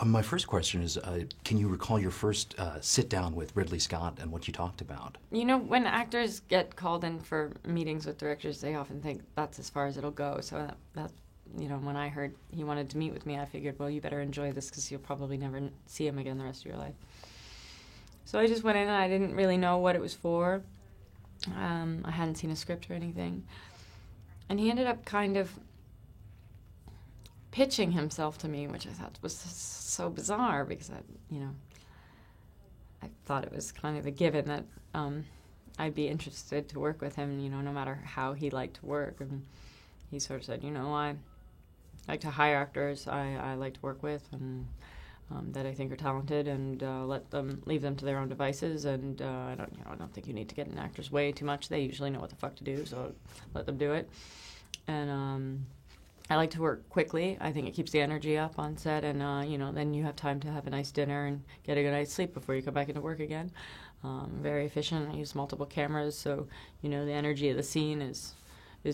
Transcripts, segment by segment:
My first question is, can you recall your first sit down with Ridley Scott and what you talked about? You know, when actors get called in for meetings with directors, they often think that's as far as it'll go. So when I heard he wanted to meet with me, I figured, well, you better enjoy this because you'll probably never see him again the rest of your life. So I just went in and I didn't really know what it was for. I hadn't seen a script or anything. And he ended up kind of pitching himself to me, which I thought was so bizarre because I thought it was kind of a given that I'd be interested to work with him, no matter how he liked to work. And he sort of said, I like to hire actors I like to work with and that I think are talented, and leave them to their own devices. And I don't think you need to get in actors' way too much. They usually know what the fuck to do, so let them do it. And I like to work quickly. I think it keeps the energy up on set, and then you have time to have a nice dinner and get a good night's sleep before you come back into work again. Very efficient. I use multiple cameras, so the energy of the scene is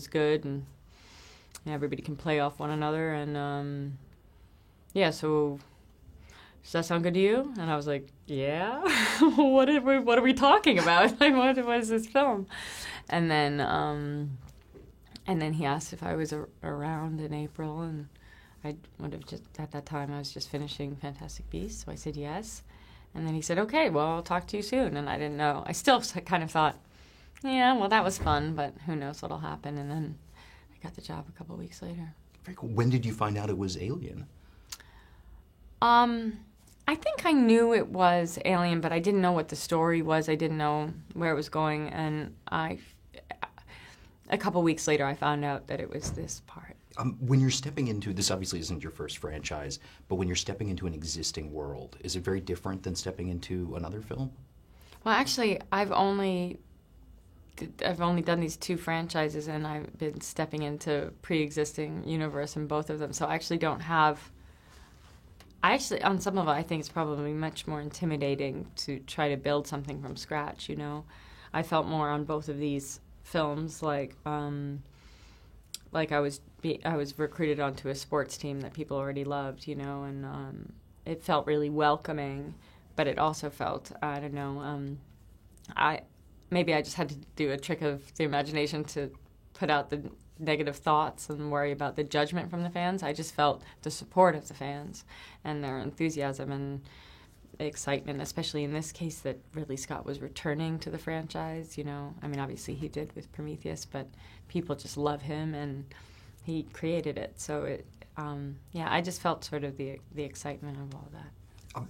good, and everybody can play off one another. And so does that sound good to you? And I was like, yeah. What are we talking about? Like, what is this film? And then he asked if I was around in April, and I would have just, at that time, I was just finishing Fantastic Beasts, so I said yes. And then he said, okay, well, I'll talk to you soon. And I didn't know. I still kind of thought, yeah, well, that was fun, but who knows what'll happen. And then I got the job a couple of weeks later. Very cool. When did you find out it was Alien? I think I knew it was Alien, but I didn't know what the story was. I didn't know where it was going, and a couple weeks later, I found out that it was this part. When you're stepping into, this obviously isn't your first franchise, but when you're stepping into an existing world, is it very different than stepping into another film? Well, actually, I've only done these 2 franchises, and I've been stepping into pre-existing universe in both of them, so I actually don't have... on some level, I think it's probably much more intimidating to try to build something from scratch, I felt more on both of these films like I was recruited onto a sports team that people already loved, and it felt really welcoming, but it also felt, I don't know, maybe I just had to do a trick of the imagination to put out the negative thoughts and worry about the judgment from the fans. I just felt the support of the fans and their enthusiasm and excitement, especially in this case that Ridley Scott was returning to the franchise, I mean, obviously he did with Prometheus, but people just love him and he created it. So I just felt sort of the excitement of all that.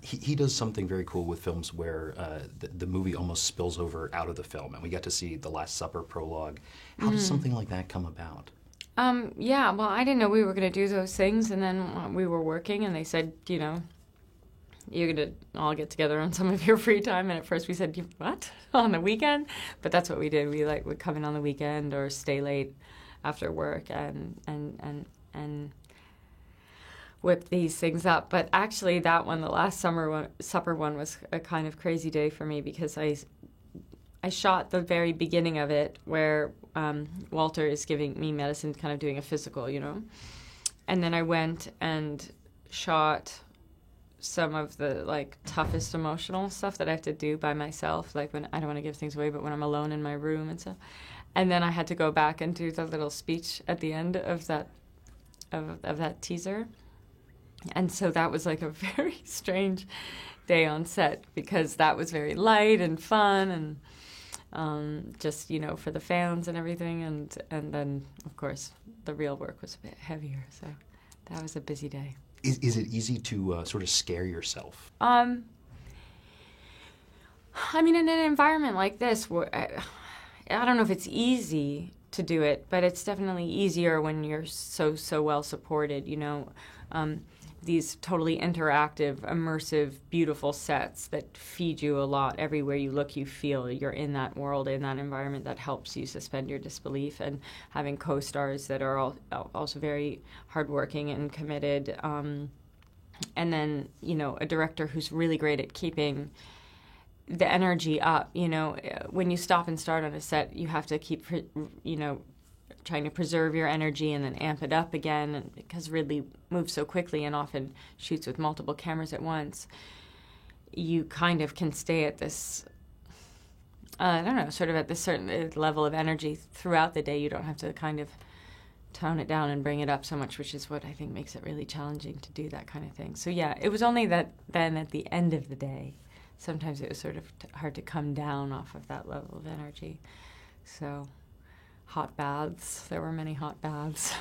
He does something very cool with films where the movie almost spills over out of the film, and we got to see The Last Supper prologue. How does something like that come about? Well, I didn't know we were going to do those things, and then we were working, and they said, you're going to all get together on some of your free time. And at first we said, what? On the weekend? But that's what we did. We would come in on the weekend or stay late after work and whip these things up. But actually that one, the Last Supper one, was a kind of crazy day for me because I shot the very beginning of it where Walter is giving me medicine, kind of doing a physical, And then I went and shot some of the toughest emotional stuff that I have to do by myself, like when I don't want to give things away, but when I'm alone in my room and stuff. And then I had to go back and do the little speech at the end of that teaser. And so that was like a very strange day on set because that was very light and fun and just for the fans and everything. And then of course the real work was a bit heavier. So that was a busy day. Is it easy to sort of scare yourself? I mean, in an environment like this, where I don't know if it's easy to do it, but it's definitely easier when you're so well supported. These totally interactive, immersive, beautiful sets that feed you a lot. Everywhere you look, you feel you're in that world, in that environment that helps you suspend your disbelief. And having co-stars that are also very hardworking and committed. And then, a director who's really great at keeping the energy up. When you stop and start on a set, you have to keep, trying to preserve your energy and then amp it up again. And because Ridley moves so quickly and often shoots with multiple cameras at once, you kind of can stay at this, I don't know, sort of at this certain level of energy throughout the day. You don't have to kind of tone it down and bring it up so much, which is what I think makes it really challenging to do that kind of thing. So yeah, it was only that then at the end of the day, sometimes it was sort of hard to come down off of that level of energy. So hot baths, there were many hot baths.